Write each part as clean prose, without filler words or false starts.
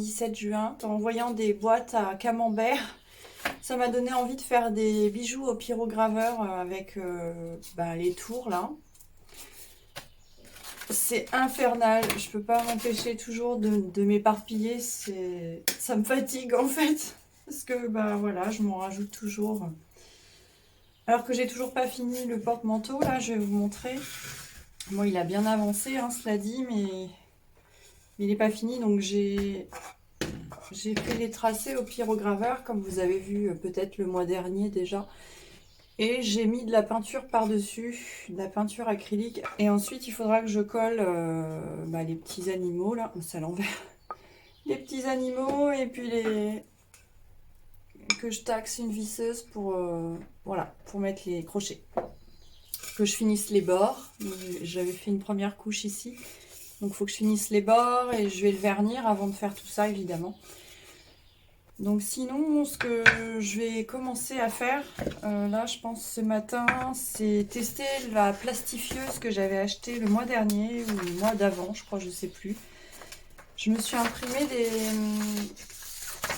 17 juin. En voyant des boîtes à camembert, ça m'a donné envie de faire des bijoux au pyrograveur avec les tours là. C'est infernal, je peux pas m'empêcher toujours de m'éparpiller, ça me fatigue en fait. Parce que voilà, je m'en rajoute toujours. Alors que j'ai toujours pas fini le porte-manteau, là je vais vous montrer. Bon, il a bien avancé, hein, cela dit, mais il n'est pas fini, donc j'ai fait les tracés au pyrograveur, comme vous avez vu peut-être le mois dernier déjà. Et j'ai mis de la peinture par-dessus, de la peinture acrylique. Et ensuite, il faudra que je colle les petits animaux, là. C'est à l'envers. Les petits animaux, et puis que je taxe une visseuse pour, pour mettre les crochets. Que je finisse les bords. J'avais fait une première couche ici. Donc, il faut que je finisse les bords et je vais le vernir avant de faire tout ça, évidemment. Donc sinon, ce que je vais commencer à faire, là je pense ce matin, c'est tester la plastifieuse que j'avais achetée le mois dernier ou le mois d'avant, je crois, je sais plus. Je me suis imprimé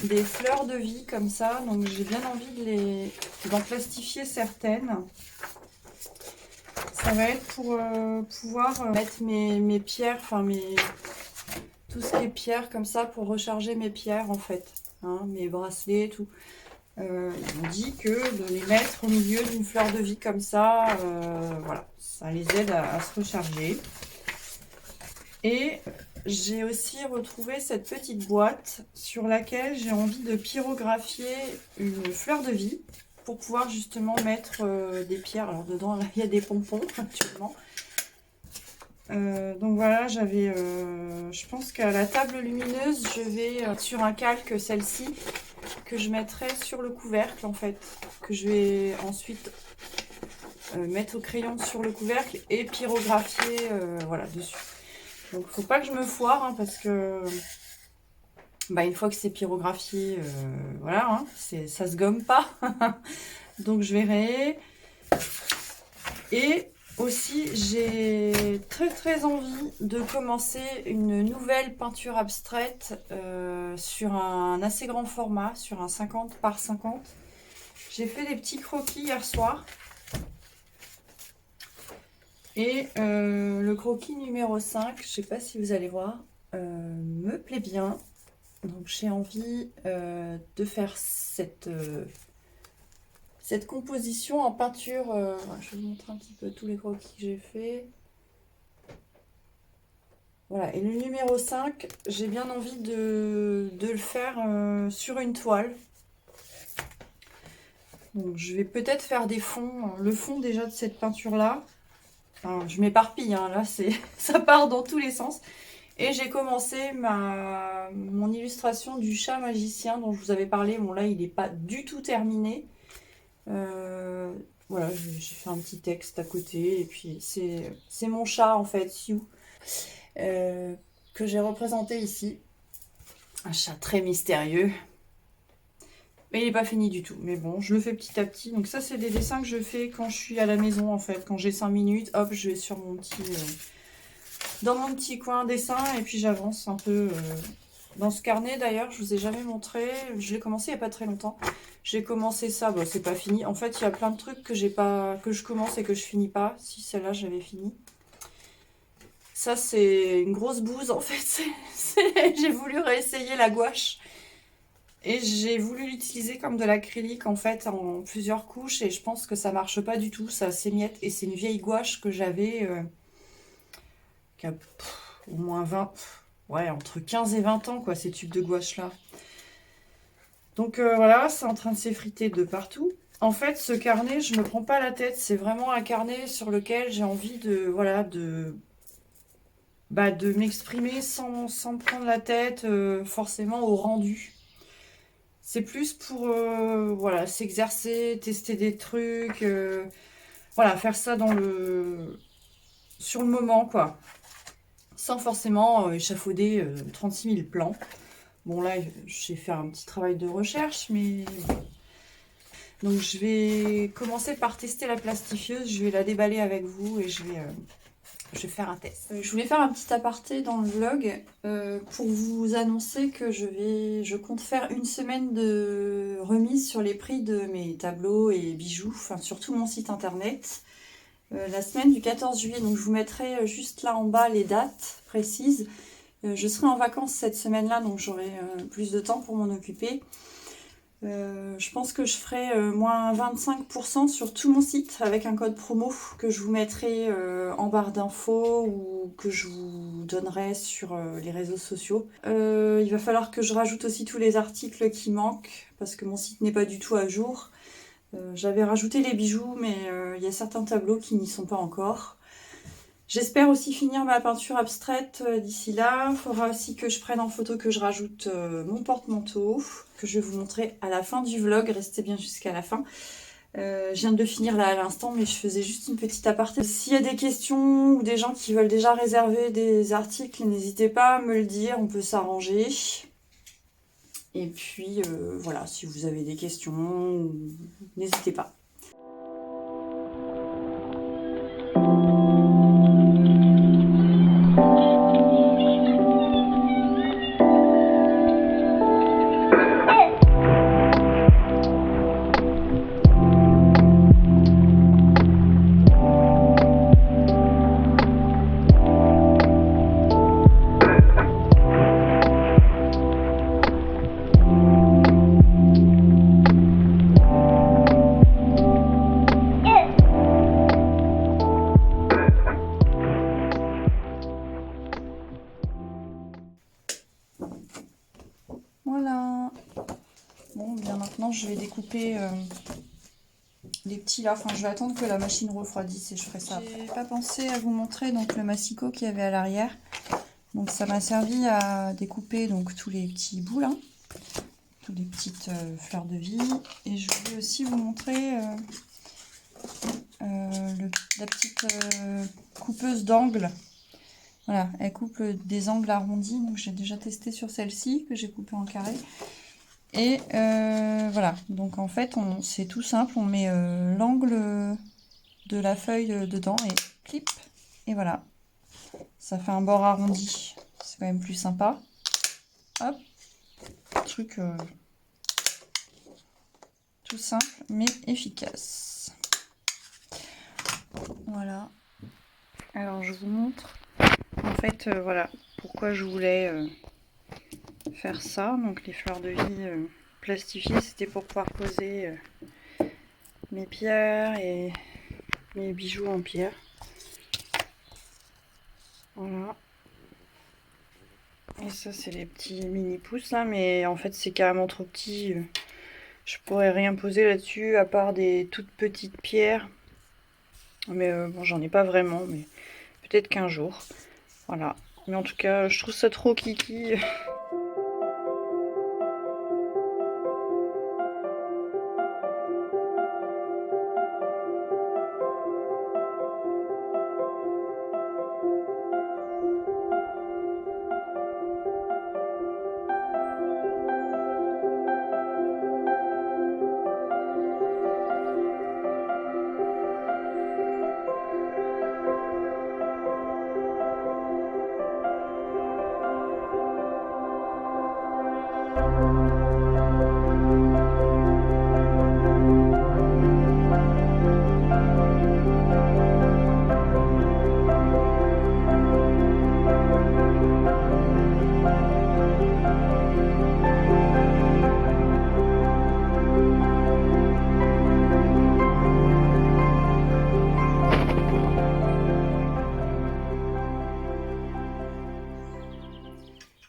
des fleurs de vie comme ça, donc j'ai bien envie d'en plastifier certaines. Ça va être pour pouvoir mettre mes pierres, enfin tout ce qui est pierres comme ça pour recharger mes pierres en fait. Hein, mes bracelets et tout. On dit que de les mettre au milieu d'une fleur de vie comme ça, voilà, ça les aide à se recharger. Et j'ai aussi retrouvé cette petite boîte sur laquelle j'ai envie de pyrographier une fleur de vie pour pouvoir justement mettre des pierres. Alors dedans, là, il y a des pompons actuellement. Donc voilà, je pense qu'à la table lumineuse, je vais sur un calque celle-ci que je mettrai sur le couvercle en fait, que je vais ensuite mettre au crayon sur le couvercle et pyrographier voilà dessus. Donc faut pas que je me foire hein, parce que une fois que c'est pyrographié, voilà, hein, ça se gomme pas. Donc je verrai. Et aussi, j'ai très envie de commencer une nouvelle peinture abstraite sur un assez grand format, sur un 50 par 50. J'ai fait des petits croquis hier soir. Et le croquis numéro 5, je ne sais pas si vous allez voir, me plaît bien. Donc j'ai envie de faire cette composition en peinture. Je vais vous montrer un petit peu tous les croquis que j'ai fait. Voilà, et le numéro 5, j'ai bien envie de le faire sur une toile. Donc je vais peut-être faire des fonds, le fond déjà de cette peinture-là. Enfin, je m'éparpille, hein, là ça part dans tous les sens. Et j'ai commencé mon illustration du chat magicien dont je vous avais parlé. Bon là, il n'est pas du tout terminé. Voilà, j'ai fait un petit texte à côté. Et puis c'est mon chat en fait, Sioux. Que j'ai représenté ici. Un chat très mystérieux. Mais il n'est pas fini du tout. Mais bon, je le fais petit à petit. Donc ça, c'est des dessins que je fais quand je suis à la maison, en fait. Quand j'ai 5 minutes, hop, je vais sur mon petit... dans mon petit coin dessin. Et puis j'avance un peu... dans ce carnet, d'ailleurs, je vous ai jamais montré. Je l'ai commencé il n'y a pas très longtemps. J'ai commencé ça. Bon, c'est pas fini. En fait, il y a plein de trucs que je commence et que je finis pas. Si, celle-là, j'avais fini. Ça, c'est une grosse bouse, en fait. J'ai voulu réessayer la gouache. Et j'ai voulu l'utiliser comme de l'acrylique, en fait, en plusieurs couches. Et je pense que ça marche pas du tout. Ça s'émiette. Et c'est une vieille gouache que j'avais... qui a au moins 20... ouais, entre 15 et 20 ans, quoi, ces tubes de gouache-là. Donc, voilà, c'est en train de s'effriter de partout. En fait, ce carnet, je me prends pas la tête. C'est vraiment un carnet sur lequel j'ai envie de... voilà, de m'exprimer sans me prendre la tête forcément au rendu. C'est plus pour voilà, s'exercer, tester des trucs, voilà, faire ça sur le moment, quoi. Sans forcément échafauder 36 000 plans. Bon, là, j'ai fait un petit travail de recherche, mais... Donc, je vais commencer par tester la plastifieuse. Je vais la déballer avec vous et je vais je vais faire un test. Je voulais faire un petit aparté dans le vlog pour vous annoncer que je compte faire une semaine de remise sur les prix de mes tableaux et bijoux, enfin surtout mon site internet. La semaine du 14 juillet, donc je vous mettrai juste là en bas les dates précises. Je serai en vacances cette semaine-là, donc j'aurai plus de temps pour m'en occuper. Je pense que je ferai moins 25% sur tout mon site avec un code promo que je vous mettrai en barre d'infos ou que je vous donnerai sur les réseaux sociaux. Il va falloir que je rajoute aussi tous les articles qui manquent parce que mon site n'est pas du tout à jour. J'avais rajouté les bijoux, mais il y a certains tableaux qui n'y sont pas encore. J'espère aussi finir ma peinture abstraite d'ici là. Il faudra aussi que je prenne en photo, que je rajoute mon porte-manteau, que je vais vous montrer à la fin du vlog. Restez bien jusqu'à la fin. Je viens de le finir là à l'instant, mais je faisais juste une petite aparté. S'il y a des questions ou des gens qui veulent déjà réserver des articles, n'hésitez pas à me le dire, on peut s'arranger. Et puis voilà, si vous avez des questions, n'hésitez pas. Voilà. Bon, bien maintenant je vais découper les petits là. Enfin, je vais attendre que la machine refroidisse et je ferai ça après. J'ai pas pensé à vous montrer donc le massicot qu'il y avait à l'arrière. Donc ça m'a servi à découper donc tous les petits bouts là, toutes les petites fleurs de vie. Et je vais aussi vous montrer la petite coupeuse d'angles. Voilà, elle coupe des angles arrondis, donc j'ai déjà testé sur celle-ci que j'ai coupée en carré. Et voilà, donc en fait c'est tout simple, on met l'angle de la feuille dedans et clip, et voilà, ça fait un bord arrondi, c'est quand même plus sympa. Hop, truc tout simple mais efficace. Voilà, alors je vous montre. En fait, voilà pourquoi je voulais faire ça. Donc les fleurs de vie plastifiées, c'était pour pouvoir poser mes pierres et mes bijoux en pierre. Voilà. Et ça, c'est les petits mini pouces là, mais en fait, c'est carrément trop petit. Je pourrais rien poser là-dessus à part des toutes petites pierres. Mais bon, j'en ai pas vraiment, mais peut-être qu'un jour. Voilà. Mais en tout cas, je trouve ça trop kiki.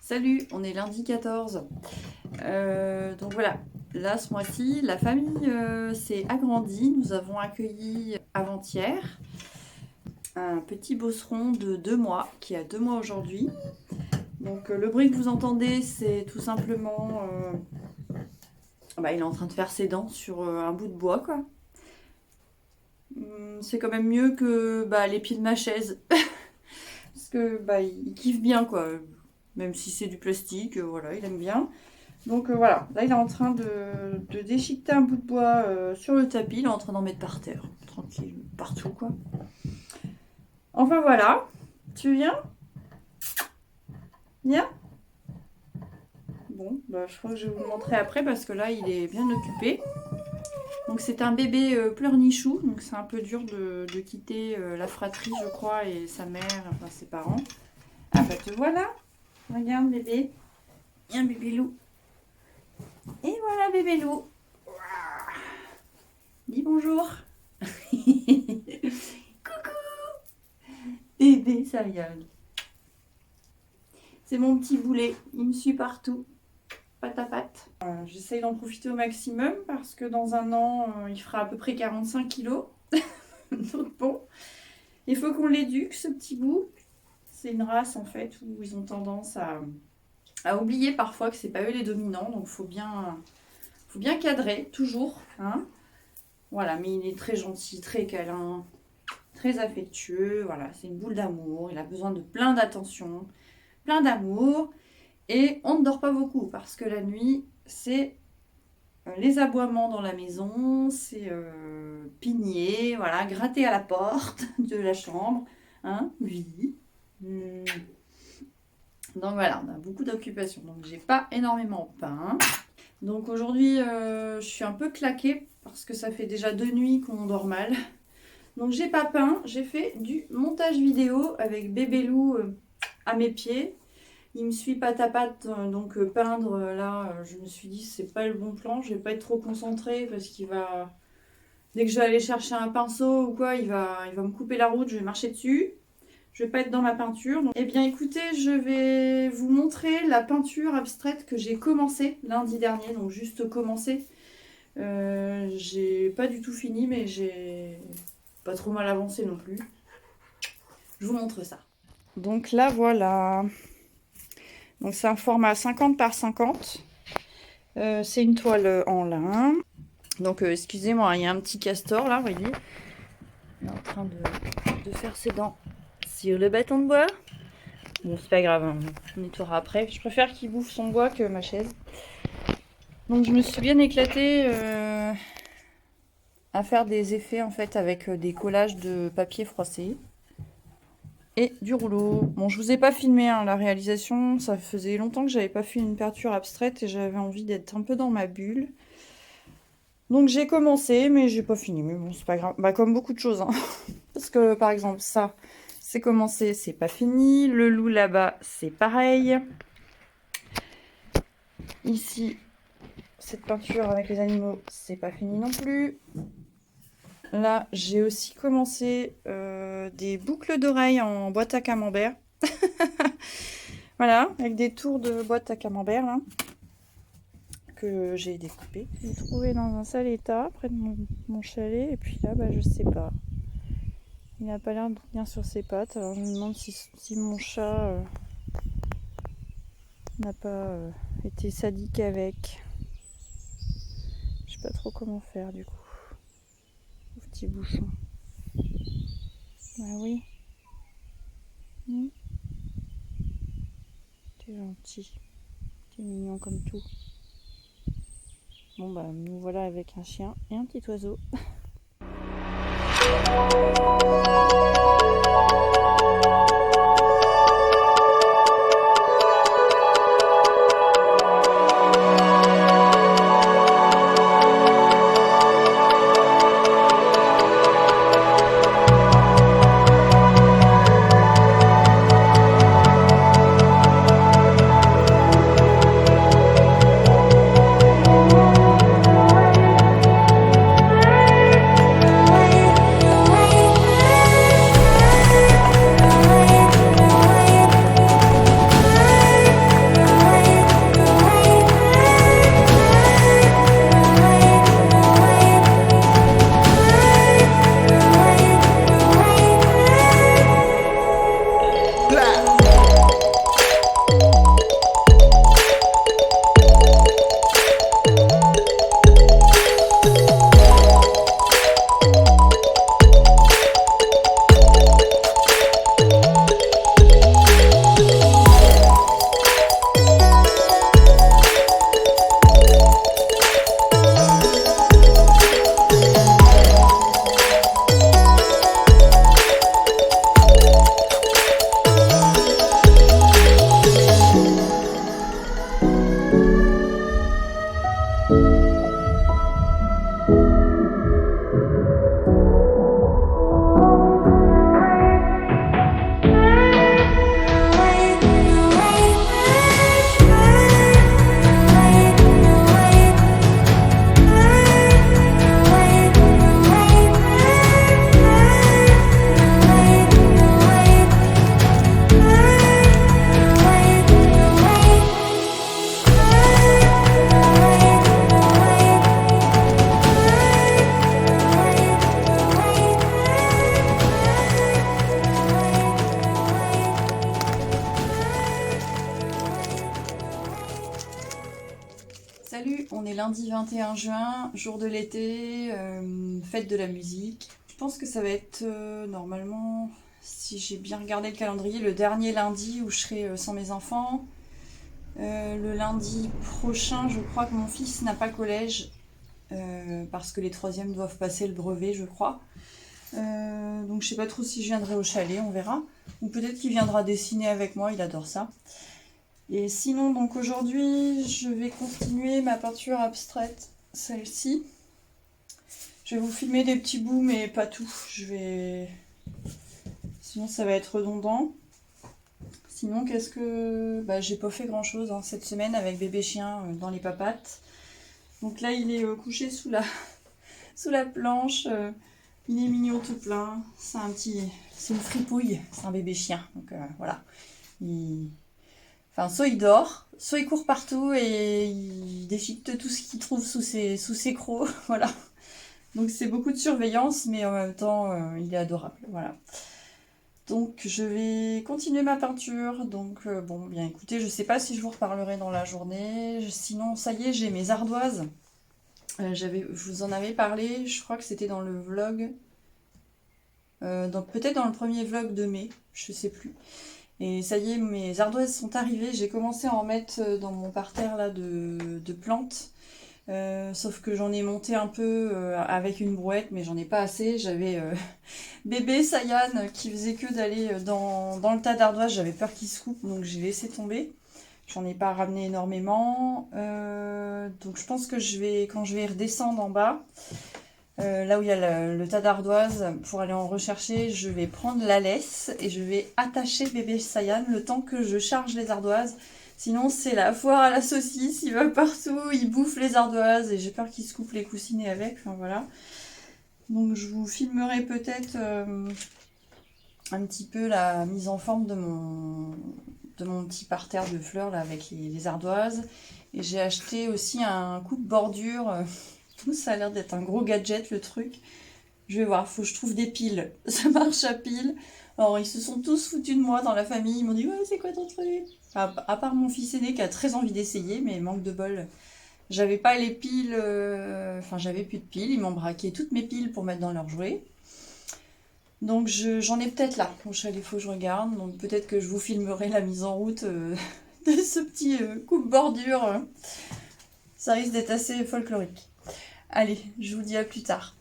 Salut, on est lundi 14. Donc voilà, là ce mois-ci, la famille s'est agrandie. Nous avons accueilli avant-hier un petit bosseron de 2 mois, qui a 2 mois aujourd'hui. Donc le bruit que vous entendez, c'est tout simplement... il est en train de faire ses dents sur un bout de bois, quoi. C'est quand même mieux que les pieds de ma chaise. Parce que il kiffe bien, quoi. Même si c'est du plastique, voilà, il aime bien. Donc voilà, là il est en train de déchiqueter un bout de bois sur le tapis. Il est en train d'en mettre par terre, tranquille, partout, quoi. Enfin voilà, tu viens? Viens? Bon, bah, je crois que je vais vous le montrer après parce que là, il est bien occupé. Donc c'est un bébé pleurnichou, donc c'est un peu dur de quitter la fratrie, je crois, et sa mère, enfin ses parents. Ah bah te voilà, regarde bébé, viens bébé loup. Et voilà bébé loup. Dis bonjour. Coucou. Bébé, ça regarde. C'est mon petit boulet, il me suit partout. Patte à patte. J'essaye d'en profiter au maximum parce que dans un an, il fera à peu près 45 kilos. Donc bon, il faut qu'on l'éduque, ce petit bout. C'est une race en fait où ils ont tendance à oublier parfois que c'est pas eux les dominants. Donc faut bien cadrer, toujours. Hein, voilà, mais il est très gentil, très câlin, très affectueux. Voilà, c'est une boule d'amour. Il a besoin de plein d'attention, plein d'amour. Et on ne dort pas beaucoup parce que la nuit, c'est les aboiements dans la maison, c'est pigner, voilà, gratter à la porte de la chambre. Hein, oui. Donc voilà, on a beaucoup d'occupations. Donc j'ai pas énormément peint. Donc aujourd'hui, je suis un peu claquée parce que ça fait déjà 2 nuits qu'on dort mal. Donc j'ai pas peint, j'ai fait du montage vidéo avec bébé loup à mes pieds. Il me suit patte à patte, donc peindre, là, je me suis dit, c'est pas le bon plan. Je vais pas être trop concentrée parce qu'il va... Dès que je vais aller chercher un pinceau ou quoi, il va me couper la route, je vais marcher dessus. Je vais pas être dans ma peinture. Donc... Eh bien, écoutez, je vais vous montrer la peinture abstraite que j'ai commencé lundi dernier. Donc, juste commencé. J'ai pas du tout fini, mais j'ai pas trop mal avancé non plus. Je vous montre ça. Donc là, voilà. Donc c'est un format 50 par 50. C'est une toile en lin. Donc excusez-moi, il y a un petit castor là, vous voyez. Il est en train de faire ses dents sur le bâton de bois. Bon, c'est pas grave, on nettoiera après. Je préfère qu'il bouffe son bois que ma chaise. Donc je me suis bien éclatée à faire des effets en fait avec des collages de papier froissé. Et du rouleau. Bon, je vous ai pas filmé hein, la réalisation, ça faisait longtemps que j'avais pas fait une peinture abstraite et j'avais envie d'être un peu dans ma bulle. Donc j'ai commencé, mais j'ai pas fini. Mais bon, c'est pas grave. Bah, comme beaucoup de choses. Hein. Parce que par exemple, ça, c'est commencé, c'est pas fini. Le loup là-bas, c'est pareil. Ici, cette peinture avec les animaux, c'est pas fini non plus. Là, j'ai aussi commencé des boucles d'oreilles en boîte à camembert. Voilà, avec des tours de boîte à camembert là, que j'ai découpé. J'ai trouvé dans un sale état près de mon chalet. Et puis là, bah, je sais pas. Il n'a pas l'air de tenir sur ses pattes. Alors je me demande si mon chat n'a pas été sadique avec. Je sais pas trop comment faire du coup. Petit bouchon. Bah oui. T'es gentil. T'es mignon comme tout. Bon bah nous voilà avec un chien et un petit oiseau. Salut, on est lundi 21 juin, jour de l'été, fête de la musique. Je pense que ça va être normalement, si j'ai bien regardé le calendrier, le dernier lundi où je serai sans mes enfants. Le lundi prochain, je crois que mon fils n'a pas collège parce que les troisièmes doivent passer le brevet, je crois. Donc je sais pas trop si je viendrai au chalet, on verra. Ou peut-être qu'il viendra dessiner avec moi, il adore ça. Et sinon, donc aujourd'hui, je vais continuer ma peinture abstraite, celle-ci. Je vais vous filmer des petits bouts, mais pas tout. Sinon, ça va être redondant. Sinon, qu'est-ce que... Bah, j'ai pas fait grand-chose cette semaine avec bébé chien dans les papates. Donc là, il est couché sous la planche. Il est mignon tout plein. C'est une fripouille. C'est un bébé chien. Donc voilà. Enfin, soit il dort, soit il court partout et il déchiquette tout ce qu'il trouve sous ses crocs. Voilà. Donc c'est beaucoup de surveillance, mais en même temps, il est adorable. Voilà. Donc je vais continuer ma peinture. Donc bon, bien écoutez, je sais pas si je vous reparlerai dans la journée. Sinon, ça y est, j'ai mes ardoises. Je vous en avais parlé, je crois que c'était dans le vlog. Peut-être dans le premier vlog de mai, je sais plus. Et ça y est, mes ardoises sont arrivées. J'ai commencé à en mettre dans mon parterre là de plantes. Sauf que j'en ai monté un peu avec une brouette, mais j'en ai pas assez. J'avais bébé Sayan qui faisait que d'aller dans le tas d'ardoises. J'avais peur qu'il se coupe, donc j'ai laissé tomber. J'en ai pas ramené énormément. Donc je pense que quand je vais redescendre en bas, là où il y a le tas d'ardoises, pour aller en rechercher, je vais prendre la laisse et je vais attacher bébé Sayan le temps que je charge les ardoises. Sinon, c'est la foire à la saucisse, il va partout, il bouffe les ardoises et j'ai peur qu'il se coupe les coussinets avec. Enfin voilà. Donc je vous filmerai peut-être un petit peu la mise en forme de mon petit parterre de fleurs là, avec les ardoises. Et j'ai acheté aussi un coupe-bordure. Ça a l'air d'être un gros gadget le truc. Je vais voir, faut que je trouve des piles. Ça marche à piles. Alors ils se sont tous foutus de moi dans la famille. Ils m'ont dit ouais c'est quoi ton truc? À part mon fils aîné qui a très envie d'essayer, mais manque de bol. J'avais pas les piles. Enfin j'avais plus de piles. Ils m'ont braqué toutes mes piles pour mettre dans leurs jouets. Donc j'en ai peut-être là. Au chalet, faut que je regarde. Donc peut-être que je vous filmerai la mise en route de ce petit coupe-bordure. Ça risque d'être assez folklorique. Allez, je vous dis à plus tard.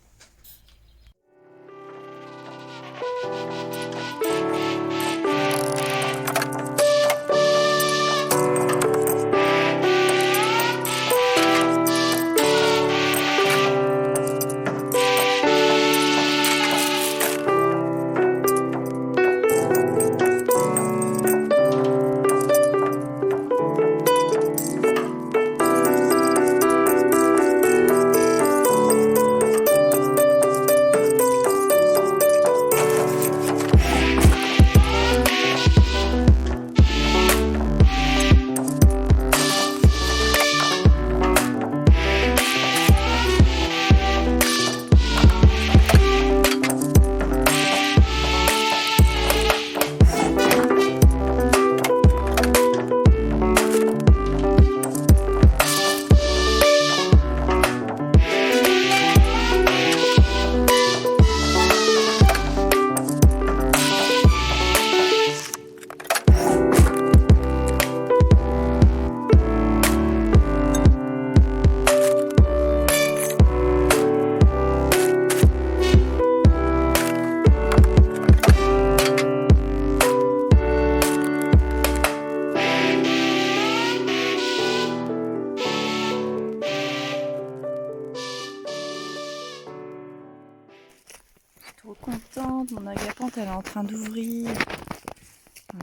Trop contente, mon agapante elle est en train d'ouvrir.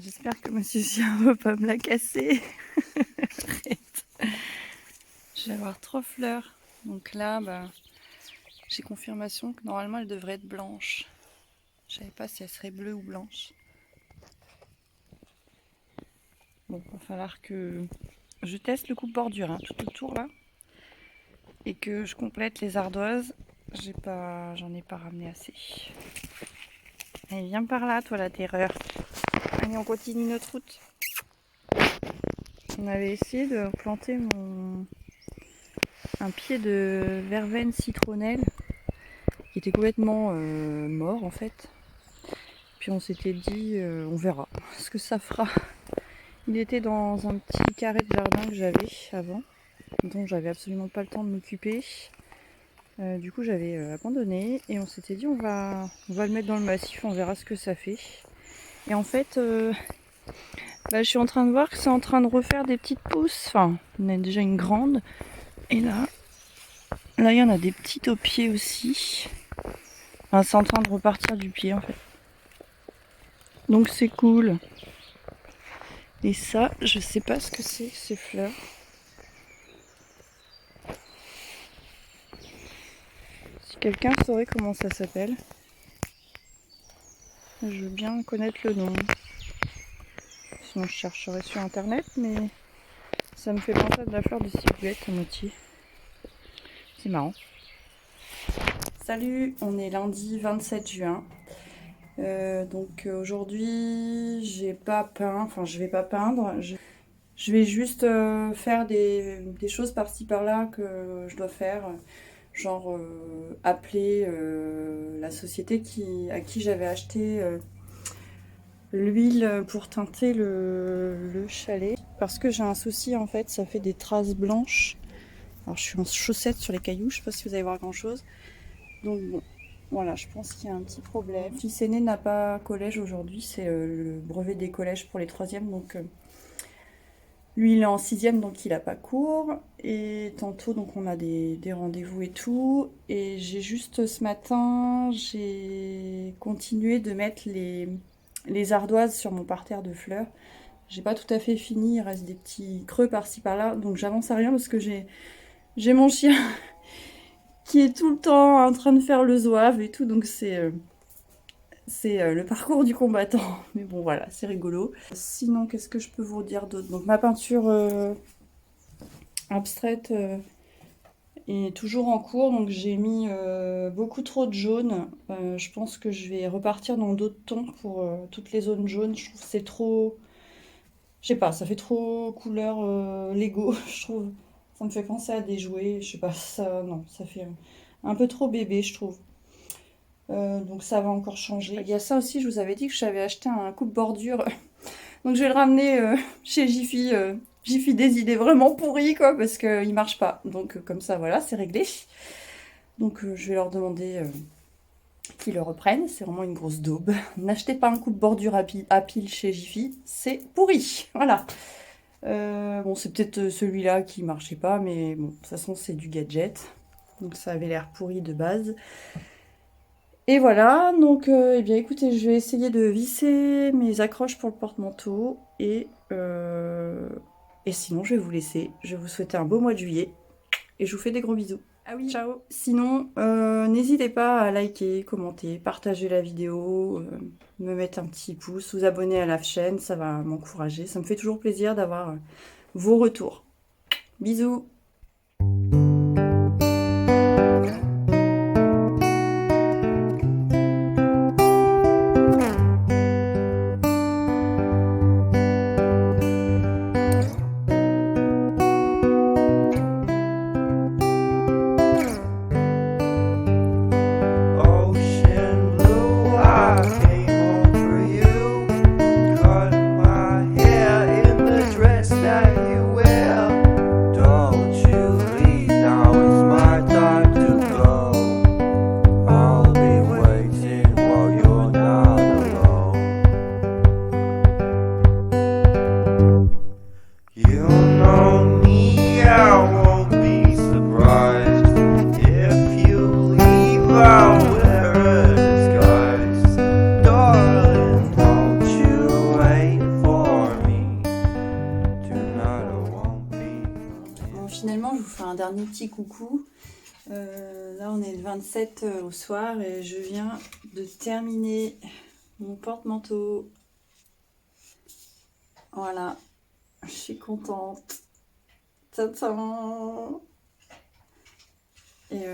J'espère que Monsieur Chien ne va pas me la casser. Je vais avoir 3 fleurs. Donc là, j'ai confirmation que normalement elle devrait être blanche. Je savais pas si elle serait bleue ou blanche. Bon, il va falloir que je teste le coupe-bordure tout autour là. Et que je complète les ardoises. J'en ai pas ramené assez. Allez, viens par là, toi, la terreur. Allez, on continue notre route. On avait essayé de planter un pied de verveine citronnelle qui était complètement mort en fait. Puis on s'était dit, on verra ce que ça fera. Il était dans un petit carré de jardin que j'avais avant, dont j'avais absolument pas le temps de m'occuper. Du coup j'avais abandonné et on s'était dit on va le mettre dans le massif, on verra ce que ça fait. Et en fait je suis en train de voir que c'est en train de refaire des petites pousses. Enfin, on a déjà une grande. Et là il y en a des petites au pied aussi. Enfin, c'est en train de repartir du pied en fait. Donc c'est cool. Et ça, je sais pas ce que c'est, ces fleurs. Si quelqu'un saurait comment ça s'appelle, je veux bien connaître le nom. Sinon je chercherai sur internet, mais ça me fait penser à de la fleur de ciboulette à moitié. C'est marrant. Salut, on est lundi 27 juin. Donc aujourd'hui, j'ai pas peint, enfin je vais pas peindre. Je vais juste faire des choses par-ci par-là que je dois faire. Genre appeler la société à qui j'avais acheté l'huile pour teinter le chalet. Parce que j'ai un souci en fait, ça fait des traces blanches. Alors je suis en chaussettes sur les cailloux, je sais pas si vous allez voir grand chose. Donc bon, voilà, je pense qu'il y a un petit problème. Mon fils aîné n'a pas collège aujourd'hui, c'est le brevet des collèges pour les 3e. Donc lui il est en 6e, donc il n'a pas cours. Et tantôt donc on a des rendez-vous et tout. Et j'ai juste ce matin, j'ai continué de mettre les ardoises sur mon parterre de fleurs. J'ai pas tout à fait fini, il reste des petits creux par-ci par-là. Donc j'avance à rien parce que j'ai mon chien qui est tout le temps en train de faire le zouave et tout. Donc c'est le parcours du combattant. Mais bon voilà, c'est rigolo. Sinon, qu'est-ce que je peux vous dire d'autre? Donc ma peinture abstraite est toujours en cours. Donc j'ai mis beaucoup trop de jaune. Je pense que je vais repartir dans d'autres tons pour toutes les zones jaunes. Je trouve que c'est trop... Je sais pas, ça fait trop couleur Lego, je trouve. Ça me fait penser à des jouets. Je sais pas, ça... Non, ça fait un peu trop bébé, je trouve. Donc ça va encore changer. Il y a ça aussi, je vous avais dit que j'avais acheté un coupe-bordure. Donc je vais le ramener chez Jiffy. Jiffy des idées vraiment pourries, quoi, parce qu'il marche pas. Donc comme ça, voilà, c'est réglé. Donc je vais leur demander qu'ils le reprennent. C'est vraiment une grosse daube. N'achetez pas un coupe-bordure à pile chez Jiffy, c'est pourri. Voilà. Bon, c'est peut-être celui-là qui marchait pas, mais bon, de toute façon, c'est du gadget. Donc ça avait l'air pourri de base. Et voilà, donc eh bien écoutez, je vais essayer de visser mes accroches pour le porte-manteau et sinon je vais vous laisser. Je vais vous souhaiter un beau mois de juillet et je vous fais des gros bisous. Ah oui, ciao. Sinon, n'hésitez pas à liker, commenter, partager la vidéo, me mettre un petit pouce, vous abonner à la chaîne, ça va m'encourager. Ça me fait toujours plaisir d'avoir vos retours. Bisous. Finalement, je vous fais un dernier petit coucou. Là, on est le 27 au soir et je viens de terminer mon porte-manteau. Voilà, je suis contente. Tadam! Et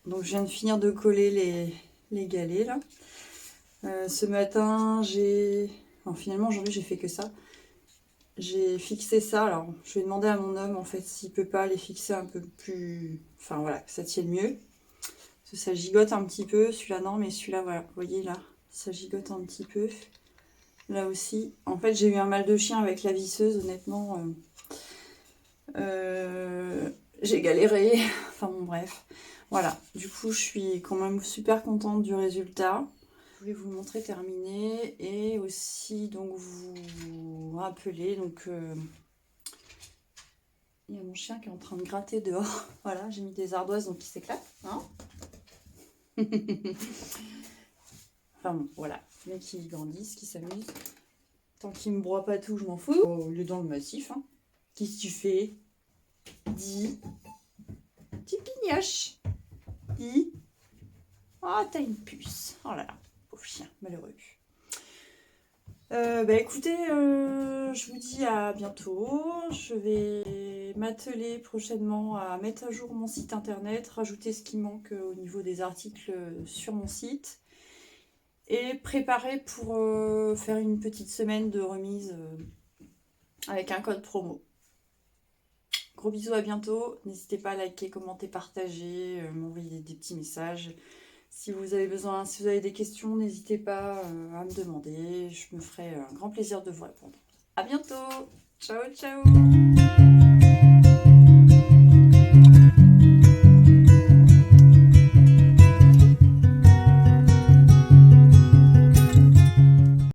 donc, je viens de finir de coller les galets là. Ce matin, finalement, aujourd'hui, j'ai fait que ça. j'ai fixé ça. Alors, je vais demander à mon homme, en fait, s'il peut pas les fixer un peu plus... Enfin, voilà, que ça tienne mieux. Parce que ça gigote un petit peu. Celui-là, non, mais celui-là, voilà. Vous voyez, là, ça gigote un petit peu. Là aussi. En fait, j'ai eu un mal de chien avec la visseuse, honnêtement. J'ai galéré. Enfin, bon, bref. Voilà. Du coup, je suis quand même super contente du résultat. Je voulais vous le montrer terminé et aussi donc vous rappeler donc il y a mon chien qui est en train de gratter dehors. Voilà, j'ai mis des ardoises donc il s'éclate. Hein. Enfin bon, voilà. Mais qui grandissent, qui s'amusent. Tant qu'il me broie pas tout, je m'en fous. Oh, il est dans le massif. Hein. Qu'est-ce que tu fais? Dis. Petit pignoche. Dis. Oh, t'as une puce. Oh là là, pauvre chien, malheureux. Bah écoutez, je vous dis à bientôt. Je vais m'atteler prochainement à mettre à jour mon site internet, rajouter ce qui manque au niveau des articles sur mon site et préparer pour faire une petite semaine de remise avec un code promo. Gros bisous, à bientôt. N'hésitez pas à liker, commenter, partager, m'envoyer des petits messages. Si vous avez besoin, si vous avez des questions, n'hésitez pas à me demander. Je me ferai un grand plaisir de vous répondre. À bientôt. Ciao, ciao.